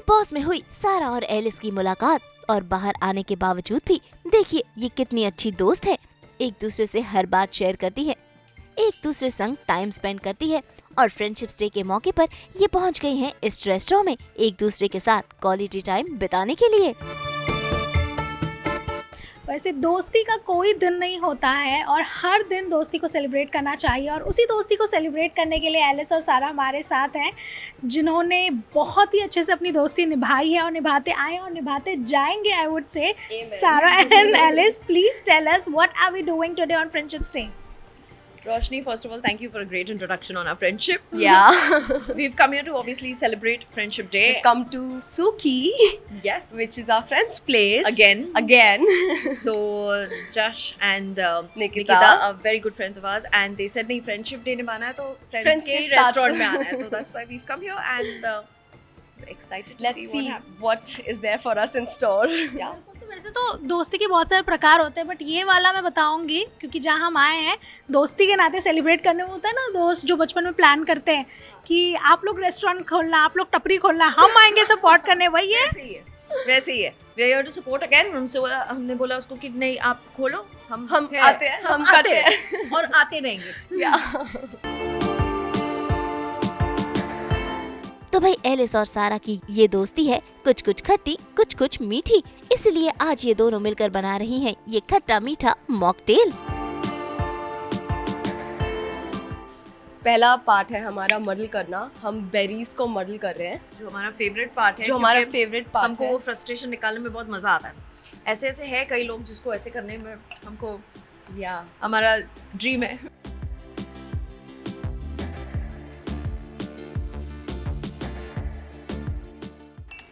Big boss में हुई सारा और एलिस की मुलाकात और बाहर आने के बावजूद भी देखिए ये कितनी अच्छी दोस्त है। एक दूसरे से हर बात शेयर करती है, एक दूसरे संग टाइम स्पेंड करती है और फ्रेंडशिप्स डे के मौके पर ये पहुंच गई हैं इस रेस्टोरेंट में एक दूसरे के साथ क्वालिटी टाइम बिताने के लिए। वैसे दोस्ती का कोई दिन नहीं होता है और हर दिन दोस्ती को सेलिब्रेट करना चाहिए, और उसी दोस्ती को सेलिब्रेट करने के लिए एलिस और सारा हमारे साथ हैं, जिन्होंने बहुत ही अच्छे से अपनी दोस्ती निभाई है और निभाते आए और निभाते जाएंगे। आई would say Sara and Alice, please tell us what are we doing today on friendships day? Roshni, first of all, thank you for a great introduction on our friendship. Yeah. We've come here to obviously celebrate Friendship Day. We've come to Suki, Yes. which is our friend's place. Again. Again. So, Josh and Nikita are very good friends of ours, and they said, "नहीं Friendship Day निभाना है तो Friends friends के के साथ." restaurant में आना है." So that's why we've come here and excited to Let's see see what happens. what is there for us in store. Yeah. तो वैसे तो दोस्ती के बहुत सारे प्रकार होते हैं, बट ये वाला मैं बताऊंगी क्योंकि जहाँ हम आए हैं दोस्ती के नाते सेलिब्रेट करने में होता है ना, दोस्त जो बचपन में प्लान करते हैं कि आप लोग रेस्टोरेंट खोलना, आप लोग टपरी खोलना, हम आएंगे सपोर्ट करने, वही है। वैसे ही है। We are here to support again. हमने बोला उसको कि नहीं आप खोलो, हम आते हैं, हम करते हैं और आते रहेंगे। Yeah. तो भाई एलिस और सारा की ये दोस्ती है कुछ कुछ खट्टी कुछ कुछ मीठी, इसलिए आज ये दोनों मिलकर बना रही हैं ये खट्टा मीठा मॉकटेल। पहला पार्ट है हमारा मर्डल करना। हम बेरीज को मर्डल कर रहे हैं, जो हमारा फेवरेट पार्ट है, जो हमारा क्योंकि फेवरेट पार्ट हमको है। वो फ्रस्ट्रेशन निकालने में बहुत मजा आता है। ऐसे ऐसे है कई लोग जिसको ऐसे करने में हमको या हमारा ड्रीम है।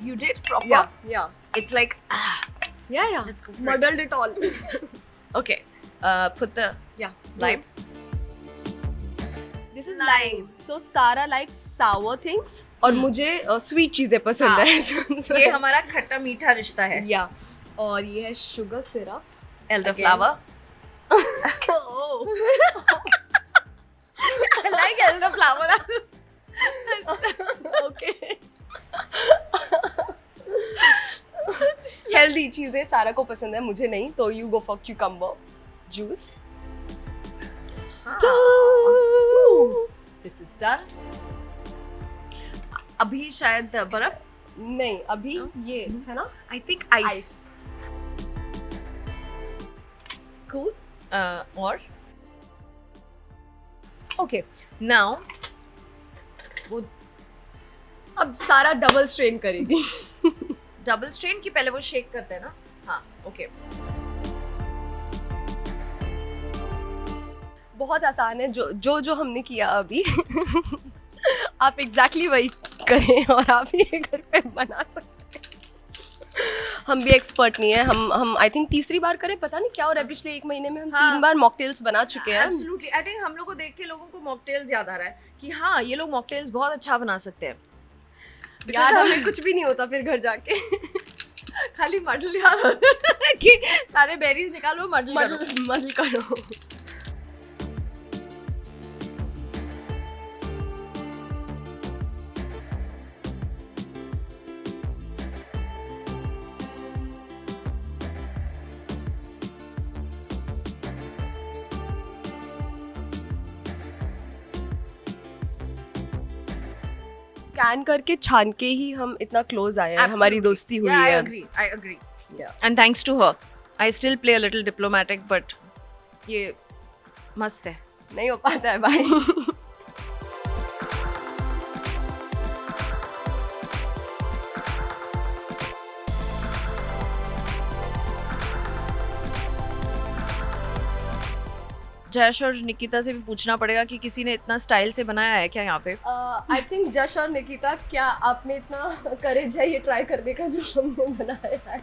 You did proper. या It's like या let's go for it. Muddled it all. Okay. Put the या lime. This is lime. So सारा लाइक सावर थिंग्स और मुझे स्वीट चीजें पसंद हाँ। है। ये हमारा खट्टा मीठा रिश्ता है। या और ये है sugar syrup. Elderflower. I like elderflower. Okay. Healthy चीजें सारा को पसंद है, मुझे नहीं, तो you go for cucumber juice. This is done. अभी शायद बर्फ। नहीं अभी ये है ना I think ice. कूल। और okay. Now वो अब सारा डबल स्ट्रेन करेगी। डबल स्ट्रेन की पहले वो शेक करते हैं ना। हाँ ओके। बहुत आसान है जो हमने किया अभी। आप एग्जैक्टली वही करें और आप ये घर पे बना सकते हैं। हम भी एक्सपर्ट नहीं है, हम आई थिंक तीसरी बार करें, पता नहीं क्या हो रहा है। पिछले 1 महीने में हम हाँ। 3 बार मॉकटेल्स बना चुके हैं। एब्सोल्युटली। आई थिंक हम लोग को देख के लोगों को मॉकटेल्स याद आ रहा है कि हाँ ये लोग मॉकटेल्स बहुत अच्छा बना सकते हैं। याद हमें कुछ भी नहीं होता फिर घर जाके। खाली मॉडल याद होता है कि सारे बेरीज निकालो मॉडल करो। मल करो। स्कैन करके छान के ही हम इतना क्लोज आए हैं, हमारी दोस्ती हुई I है। agree. I agree. Yeah. And thanks to her, I still play a little diplomatic, but ये मस्त है। नहीं हो पाता है भाई। जश और निकिता से भी पूछना पड़ेगा कि किसी ने इतना स्टाइल से बनाया है क्या यहाँ पे। आई थिंक जश और निकिता, क्या आपने इतना करेज है ये ट्राई करने का जो हमने बनाया है?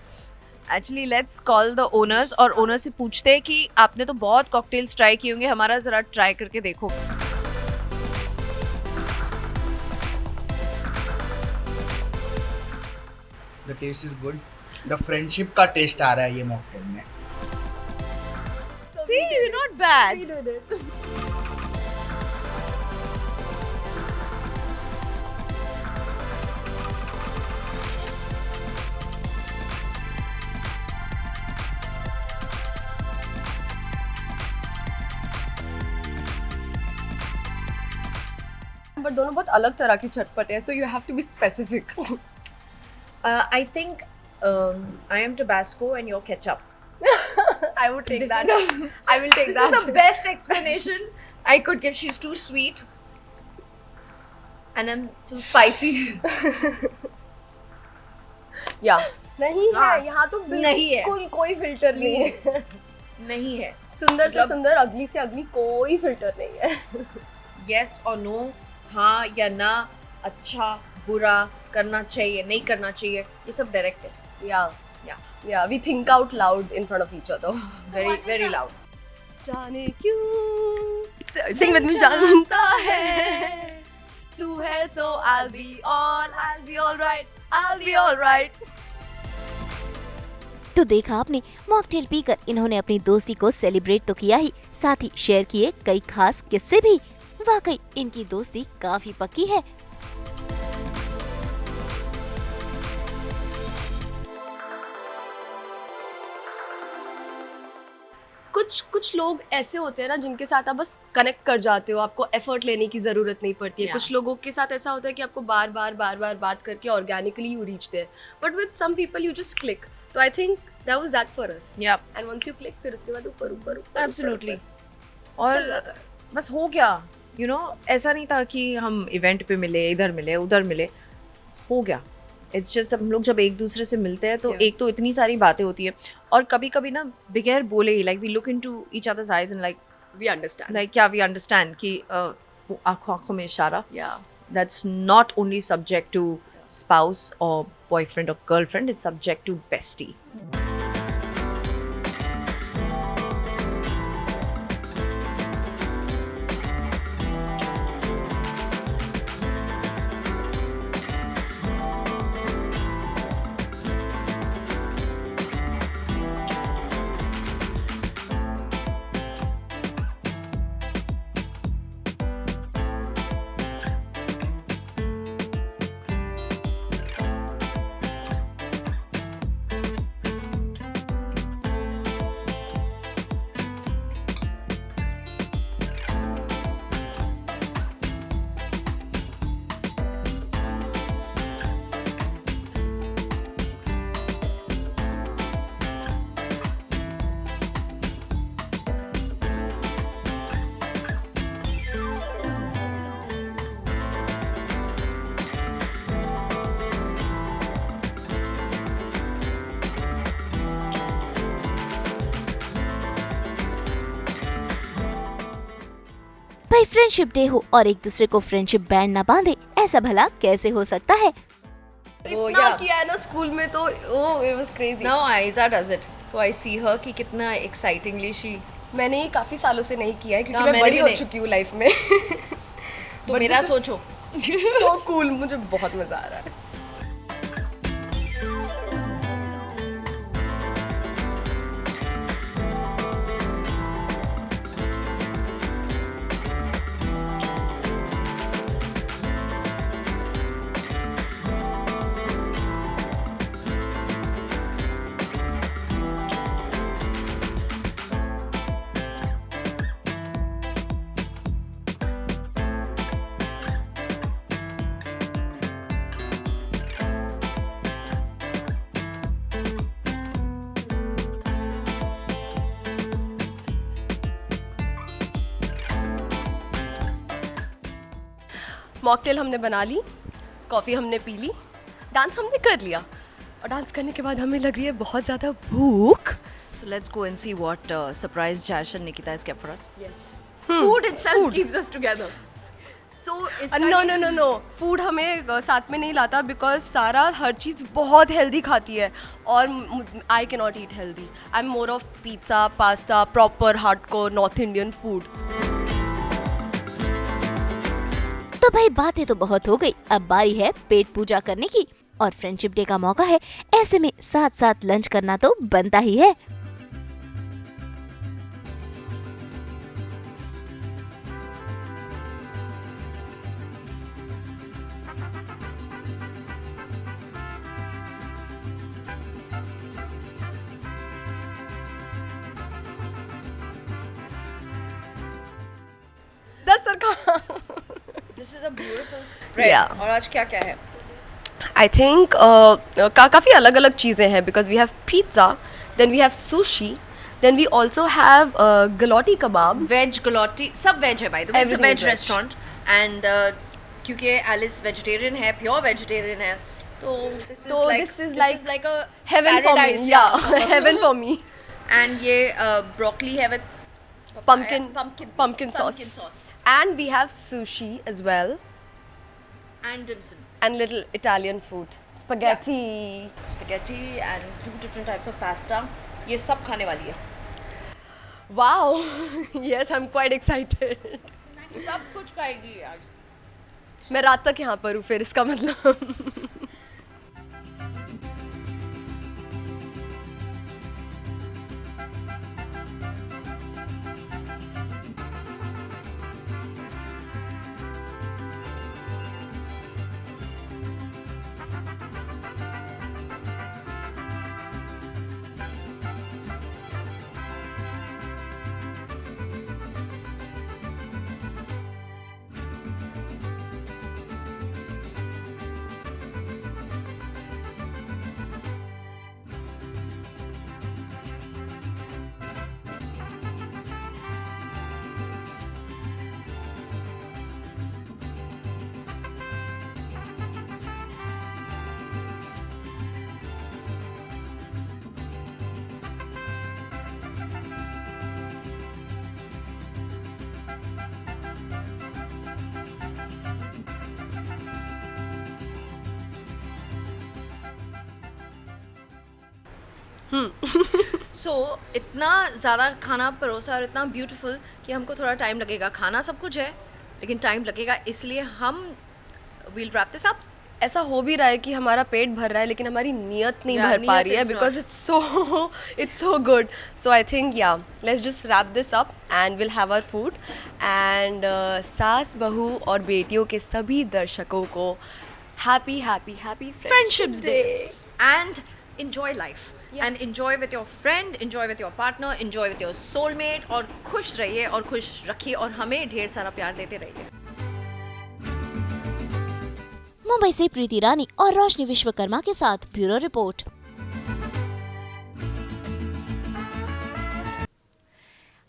Actually let's call the owners और ओनर से पूछते हैं कि आपने तो बहुत कॉकटेल्स ट्राई किए होंगे, हमारा जरा ट्राई करके देखो। The taste is good. The friendship का टेस्ट आ रहा है ये मॉकटेल में। See, you're not bad. We did it. But दोनों बहुत अलग तरह की चटपटे हैं, so you have to be specific. I think I am Tabasco and you're ketchup. I would take This that. is I will take This that. is the best explanation I could give. She's too sweet and I'm too spicy. Yeah. नहीं है, हाँ, यहाँ तो नहीं है। बिल्कुल कोई filter नहीं है। नहीं है. सुंदर से मतलब- सुंदर, अगली से अगली, कोई फिल्टर नहीं है। Yes or no, हाँ या ना, अच्छा बुरा, करना चाहिए नहीं करना चाहिए, ये सब डायरेक्ट है. Yeah, we think out loud in front of each other. Very loud. जाने क्यों, sing with me, जानता है तू है तो I'll be all right. तो देखा आपने, मॉकटेल पीकर इन्होंने अपनी दोस्ती को सेलिब्रेट तो किया ही, साथ ही शेयर किए कई खास किस्से भी। वाकई इनकी दोस्ती काफी पक्की है। कुछ लोग ऐसे होते हैं ना जिनके साथ आप बस कनेक्ट कर जाते हो, आपको एफर्ट लेने की जरूरत नहीं पड़ती है। Yeah. कुछ लोगों के साथ ऐसा होता है कि आपको बार बार बात करके organically you reach there, but with some people you just click. तो I think that was that for us. Yep. And once you click, फिर उसके बाद ऊपर Absolutely. चल और जाता है। बस हो गया, ऐसा नहीं था कि हम इवेंट पे मिले, इधर मिले उधर मिले, हो गया। इट्स जस्ट हम लोग जब एक दूसरे से मिलते हैं तो Yeah. एक तो इतनी सारी बातें होती है, और कभी कभी ना बगैर बोले ही like we look into each other's eyes and we understand. Like क्या वी अंडरस्टैंड कि वो आंखों आंखों में इशारा, या that's not only subject to spouse or boyfriend or girlfriend, it's subject to bestie. भाई फ्रेंडशिप डे हो और एक दूसरे को फ्रेंडशिप बैंड ना बांधे, ऐसा भला कैसे हो सकता है? इतना yeah. किया है ना स्कूल में, तो oh it was crazy. Now Aiza does it. So I see her कि कितना excitingly she. मैंने ये काफी सालों से नहीं किया है क्योंकि हाँ, मैं मैंने बड़ी भी हो नहीं। चुकी हूँ लाइफ में। तो But मेरा this is सोचो। so cool, मुझे बहुत मजा आ रहा है। मॉकटेल हमने बना ली, कॉफ़ी हमने पी ली, डांस हमने कर लिया, और डांस करने के बाद हमें लग रही है बहुत ज़्यादा भूख। So let's go and see what surprise Jash and Nikita has kept for us. Food itself keeps us together. So it's no, food हमें साथ में नहीं लाता बिकॉज सारा हर चीज़ बहुत हेल्दी खाती है और I can not eat healthy. I am more of pizza, pasta, proper hardcore north Indian food. तो भाई बातें तो बहुत हो गई, अब बारी है पेट पूजा करने की, और फ्रेंडशिप डे का मौका है, ऐसे में साथ साथ लंच करना तो बनता ही है। This is a beautiful beautiful spread. Yeah. और आज क्या क्या है? आई थिंक काफ़ी अलग अलग चीज़ें हैं because we have pizza, then we have sushi, then we also have galouti kebab. Veg galouti, सब वेज है, by the way it's a Everything veg is veg. Restaurant and क्योंकि एलिस वेजिटेरियन है, प्योर वेजिटेरियन है, तो this is like a Heaven for me, yeah. Heaven for me. And ये broccoli है with Pumpkin sauce. And we have sushi as well, and dim sum, and little Italian food, spaghetti. Spaghetti and 2 different types of pasta. ये सब खाने वाली है, Wow. Yes, I'm quite excited. सब कुछ खाएगी आज. मैं रात तक यहाँ पर हूँ फिर, इसका मतलब. सो इतना ज़्यादा खाना परोसा और इतना ब्यूटीफुल कि हमको थोड़ा टाइम लगेगा. खाना सब कुछ है लेकिन टाइम लगेगा, इसलिए हम विल रैप दिस अप. ऐसा हो भी रहा है कि हमारा पेट भर रहा है लेकिन हमारी नियत नहीं Yeah, भर पा नीयत रही है is because it's so good. So I think let's just wrap this up and we'll have our food. And सास बहू और बेटियों के सभी दर्शकों को happy Friendships Day. And enjoy life. And enjoy with your friend, enjoy with your partner, enjoy with your soulmate. और खुश रहिए और खुश रखिए और हमें ढेर सारा प्यार देते रहिए. मुंबई से प्रीति रानी और रोशनी विश्वकर्मा के साथ ब्यूरो रिपोर्ट।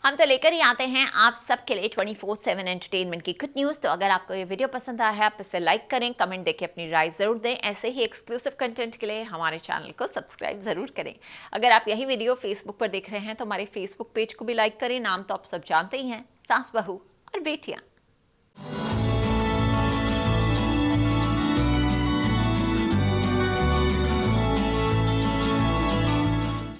हम तो लेकर ही आते हैं आप सबके लिए 24/7 एंटरटेनमेंट की गुड न्यूज़। तो अगर आपको ये वीडियो पसंद आया है आप इसे लाइक करें, कमेंट देके अपनी राय ज़रूर दें। ऐसे ही एक्सक्लूसिव कंटेंट के लिए हमारे चैनल को सब्सक्राइब ज़रूर करें। अगर आप यही वीडियो फेसबुक पर देख रहे हैं तो हमारे फेसबुक पेज को भी लाइक करें। नाम तो आप सब जानते ही हैं, सास बहू और बेटियाँ।